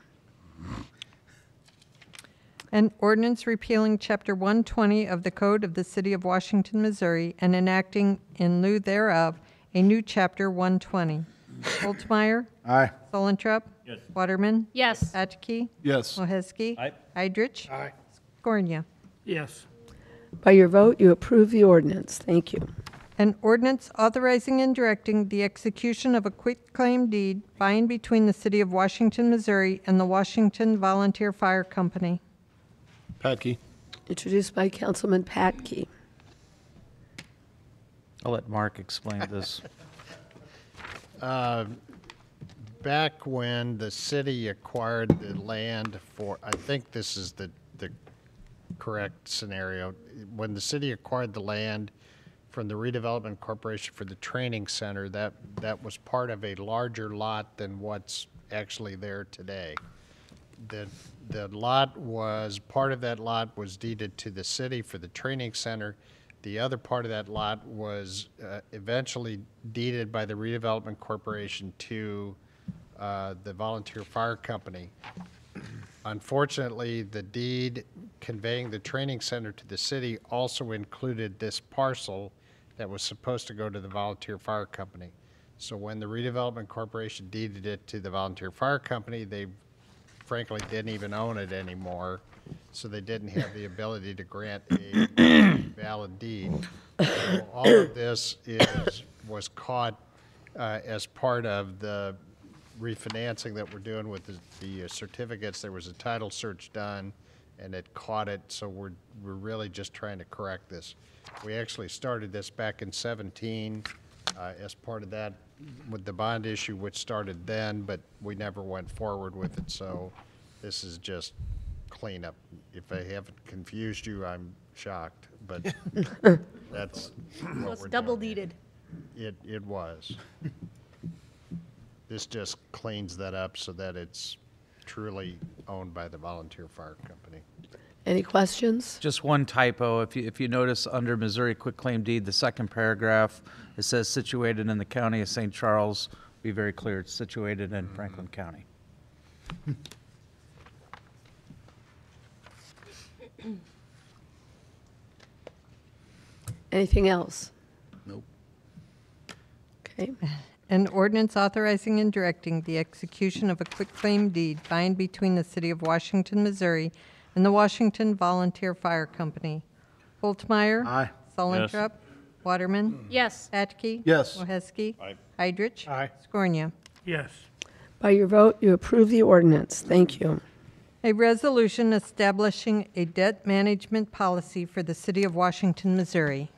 An ordinance repealing Chapter 120 of the Code of the City of Washington, Missouri, and enacting in lieu thereof a new Chapter 120. Holtmeyer. Aye. Solentrop. Yes. Waterman. Yes. Atke. Yes. Moheski. Aye. Heidrich. Aye. Skornia. Yes. By your vote, you approve the ordinance. Thank you. An ordinance authorizing and directing the execution of a quitclaim deed by and between the City of Washington, Missouri, and the Washington Volunteer Fire Company. Patke. Introduced by Councilman Patke. I'll let Mark explain this. Back when the city acquired the land for, I think this is the correct scenario, when the city acquired the land from the Redevelopment Corporation for the training center, that was part of a larger lot than what's actually there today. The lot was, part of that lot was deeded to the city for the training center. The other part of that lot was eventually deeded by the Redevelopment Corporation to the Volunteer Fire Company. Unfortunately, the deed conveying the training center to the city also included this parcel that was supposed to go to the Volunteer Fire Company. So when the Redevelopment Corporation deeded it to the Volunteer Fire Company, they frankly didn't even own it anymore, so they didn't have the ability to grant a valid deed. So all of this was caught as part of the refinancing that we're doing with the certificates. There was a title search done, and it caught it, so we're really just trying to correct this. We actually started this back in 17 as part of that with the bond issue, which started then, but we never went forward with it, so this is just cleanup. If I haven't confused you, I'm shocked, but that's what It's we're double doing. deeded. It was. This just cleans that up so that it's truly owned by the Volunteer Fire Company. Any questions? Just one typo. If you notice under Missouri quitclaim deed, the second paragraph, it says situated in the county of St. Charles. Be very clear, it's situated in Franklin County. Anything else? Nope. Okay. An ordinance authorizing and directing the execution of a quitclaim deed by and between the City of Washington, Missouri, and the Washington Volunteer Fire Company. Holtmeyer. Aye. Solentrop. Waterman. Yes. Atke. Yes. Moheski. Aye. Heidrich. Aye. Skornia. Yes. By your vote, you approve the ordinance. Thank you. A resolution establishing a debt management policy for the City of Washington, Missouri.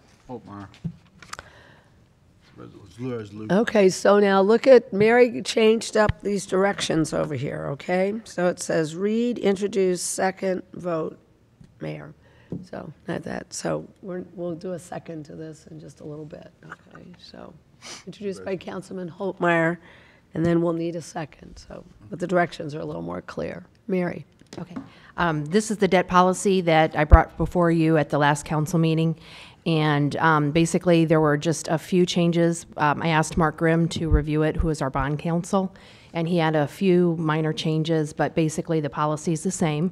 Okay, so now look at, Mary changed up these directions over here, okay? So it says read, introduce, second, vote, Mayor. So, not that, so we'll do a second to this in just a little bit, okay? So, introduced by Councilman Holtmeyer, and then we'll need a second, so, but the directions are a little more clear. Mary? Okay. This is the debt policy that I brought before you at the last council meeting. And basically, there were just a few changes. I asked Mark Grimm to review it, who is our bond counsel, and he had a few minor changes, but basically the policy is the same.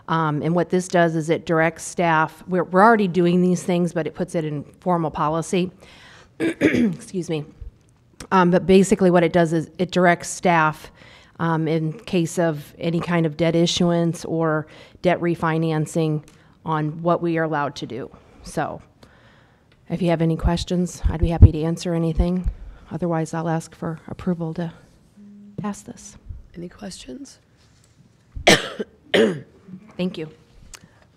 And what this does is it directs staff, we're already doing these things, but it puts it in formal policy. Excuse me. But basically what it does is it directs staff in case of any kind of debt issuance or debt refinancing on what we are allowed to do. So if you have any questions, I'd be happy to answer anything. Otherwise, I'll ask for approval to pass this. Any questions? Thank you.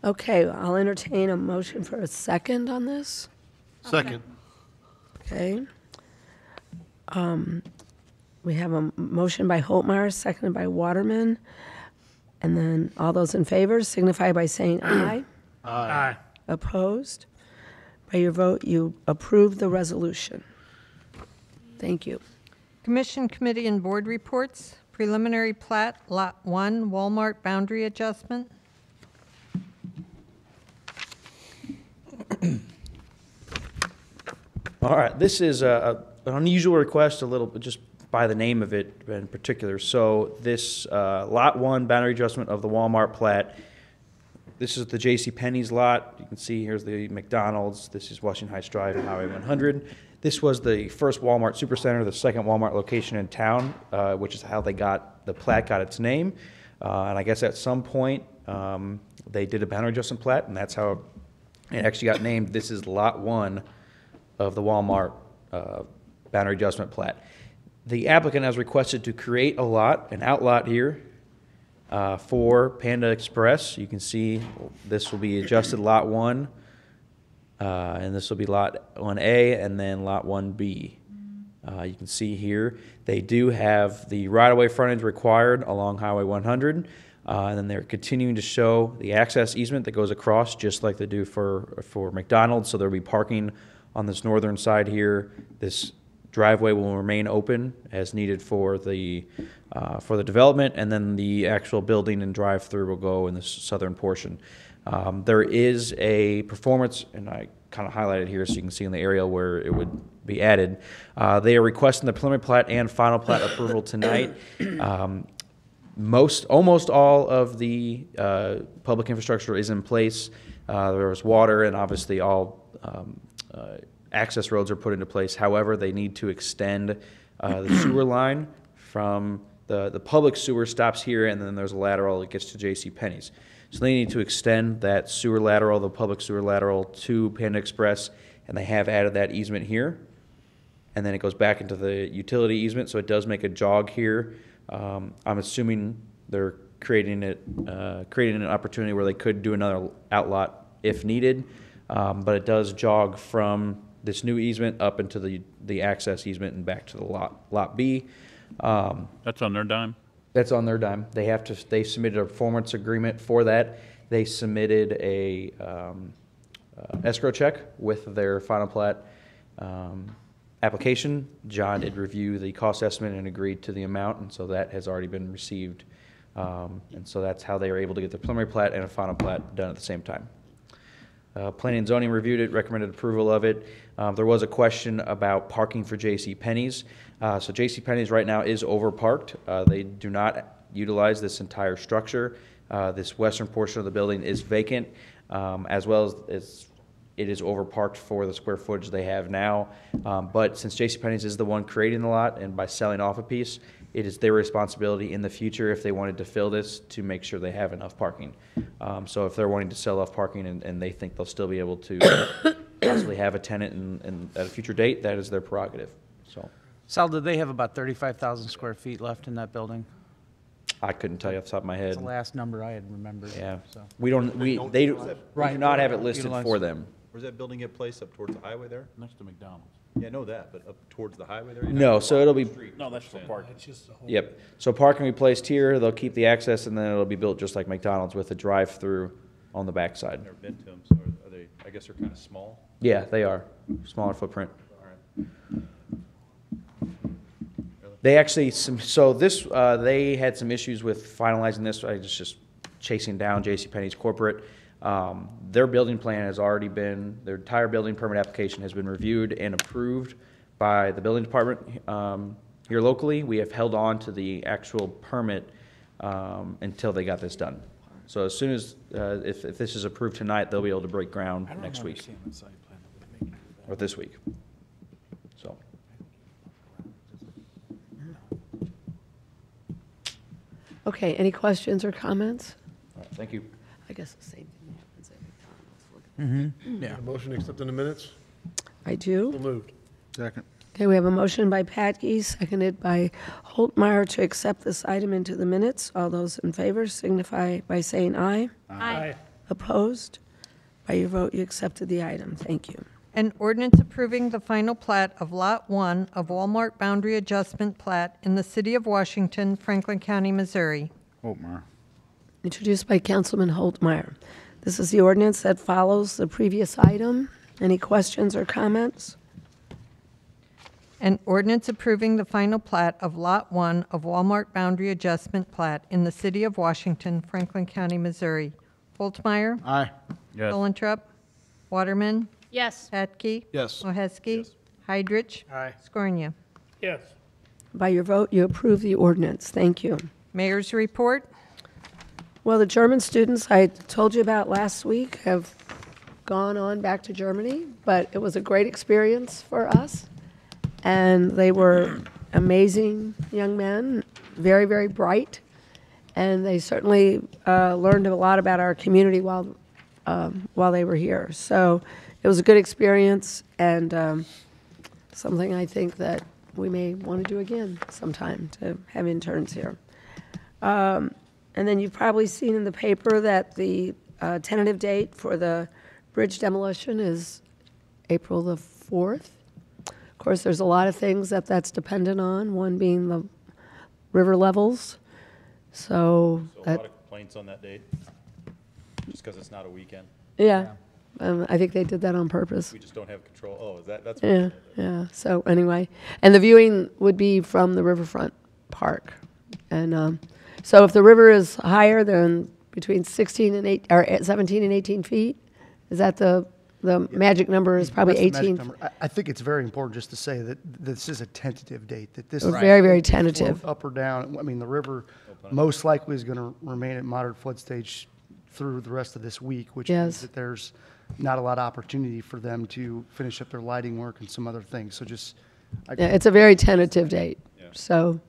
Okay, I'll entertain a motion for a second on this. Second. Okay. We have a motion by Holtmeyer, seconded by Waterman. And then all those in favor signify by saying aye. Aye. Opposed? By your vote, you approve the resolution. Thank you. Commission, committee, and board reports. Preliminary plat, Lot 1, Walmart boundary adjustment. All right, this is an unusual request, a little bit just by the name of it in particular. So this Lot 1 boundary adjustment of the Walmart plat, this is the J.C. Penney's lot. You can see here's the McDonald's. This is Washington Heights Drive and Highway 100. This was the first Walmart Supercenter, the second Walmart location in town, which is how the plat got its name. And I guess at some point they did a boundary adjustment plat, and that's how it actually got named. This is Lot 1 of the Walmart boundary adjustment plat. The applicant has requested to create a lot, an outlot here, for Panda Express. You can see this will be adjusted Lot 1, and this will be Lot 1A, and then Lot 1B. You can see here, they do have the right-of-way frontage required along Highway 100, and then they're continuing to show the access easement that goes across, just like they do for McDonald's. So there'll be parking on this northern side here. This driveway will remain open as needed for the development, and then the actual building and drive-through will go in the southern portion. There is a performance, and I kind of highlighted here so you can see in the area where it would be added. They are requesting the preliminary plat and final plat approval tonight. Almost all of the public infrastructure is in place. There was water, and obviously all access roads are put into place. However, they need to extend the sewer line from the public sewer stops here, and then there's a lateral that gets to J.C. Penney's. So they need to extend that sewer lateral, the public sewer lateral, to Panda Express, and they have added that easement here. And then it goes back into the utility easement, so it does make a jog here. I'm assuming they're creating an opportunity where they could do another outlot if needed, but it does jog from this new easement up into the access easement and back to the lot B. That's on their dime? That's on their dime. They submitted a performance agreement for that. They submitted a escrow check with their final plat application. John did review the cost estimate and agreed to the amount, and so that has already been received. And so that's how they were able to get the preliminary plat and a final plat done at the same time. Planning and Zoning reviewed it, recommended approval of it. There was a question about parking for J.C. Penney's. So J.C. Penney's right now is overparked. They do not utilize this entire structure. This western portion of the building is vacant, as well as it is overparked for the square footage they have now. But since J.C. Penney's is the one creating the lot, and by selling off a piece, it is their responsibility in the future, if they wanted to fill this, to make sure they have enough parking. So if they're wanting to sell off parking and they think they'll still be able to possibly have a tenant at a future date, that is their prerogative. So Sal, did they have about 35,000 square feet left in that building? I couldn't tell you off the top of my head. That's the last number I had remembered. Yeah, So. we do not have it listed for them. Where's that building get placed, up towards the highway there? Next to McDonald's. Yeah, I know that, but up towards the highway there? No, so it'll be, No, that's for parking. yep. So parking will be placed here, they'll keep the access, and then it'll be built just like McDonald's with a drive-through on the backside. I've never been to them, so are they, I guess they're kind of small? Yeah, they are. Smaller footprint. All right. They actually, they had some issues with finalizing this. I was just chasing down JCPenney's corporate. Their building plan has already been, their entire building permit application has been reviewed and approved by the building department here locally. We have held on to the actual permit until they got this done. So as soon as, if this is approved tonight, they'll be able to break ground next week. Or this week. So. Okay, any questions or comments? All right, thank you. I guess the same thing happens at McDonald's. Yeah. A motion to accept in the minutes? I do. So moved. Second. Okay, we have a motion by Patke, seconded by Holtmeyer to accept this item into the minutes. All those in favor signify by saying aye. Aye. Opposed? By your vote, you accepted the item. Thank you. An ordinance approving the final plat of Lot 1 of Walmart Boundary Adjustment Plat in the City of Washington, Franklin County, Missouri. Holtmeyer. Introduced by Councilman Holtmeyer. This is the ordinance that follows the previous item. Any questions or comments? An ordinance approving the final plat of Lot 1 of Walmart Boundary Adjustment Plat in the City of Washington, Franklin County, Missouri. Holtmeyer. Aye. Yes. Sullentrup. Waterman. Yes. Patke. Yes. Ohesky. Heidrich. Aye. Scornia. Yes. By your vote, you approve the ordinance. Thank you. Mayor's report. Well, the German students I told you about last week have gone on back to Germany, but it was a great experience for us. And they were amazing young men, very, very bright. And they certainly learned a lot about our community while they were here. So it was a good experience and something I think that we may want to do again sometime, to have interns here. And then you've probably seen in the paper that the tentative date for the bridge demolition is April the 4th. Of course, there's a lot of things that's dependent on, one being the river levels. So So a lot of complaints on that date, just because it's not a weekend. yeah, I think they did that on purpose. We just don't have control. Oh, that's. Yeah, yeah. So anyway, and the viewing would be from the riverfront park. And so if the river is higher than between 17 and 18 feet, is that the magic number is probably That's the magic 18? number. I think it's very important just to say that this is a tentative date, that this Right. is Very, very it can flow tentative. up or down. I mean, the river most likely is going to remain at moderate flood stage through the rest of this week, which means Yes. that there's not a lot of opportunity for them to finish up their lighting work and some other things. So just, Yeah, it's a very tentative date. So,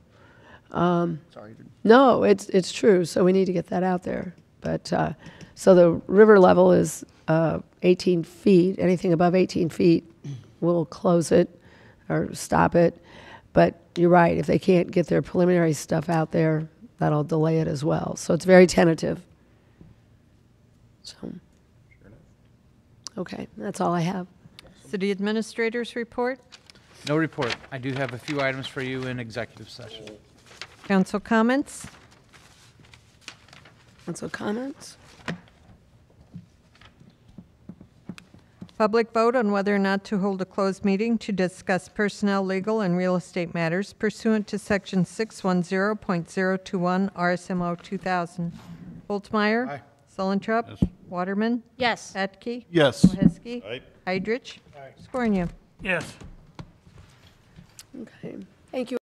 sorry. no, it's true. So we need to get that out there. But so the river level is 18 feet. Anything above 18 feet, we'll close it or stop it. But you're right. If they can't get their preliminary stuff out there, that'll delay it as well. So it's very tentative. So, okay, that's all I have. City Administrator's report. No report. I do have a few items for you in executive session. Council comments. Council comments? Public vote on whether or not to hold a closed meeting to discuss personnel, legal, and real estate matters pursuant to Section 610.021 RSMO 2000. Holtmeyer. Aye. Sullentrup. Yes. Waterman. Yes. Patke. Yes. Ohesky. Aye. Heidrich. Scornia. Yes. Okay.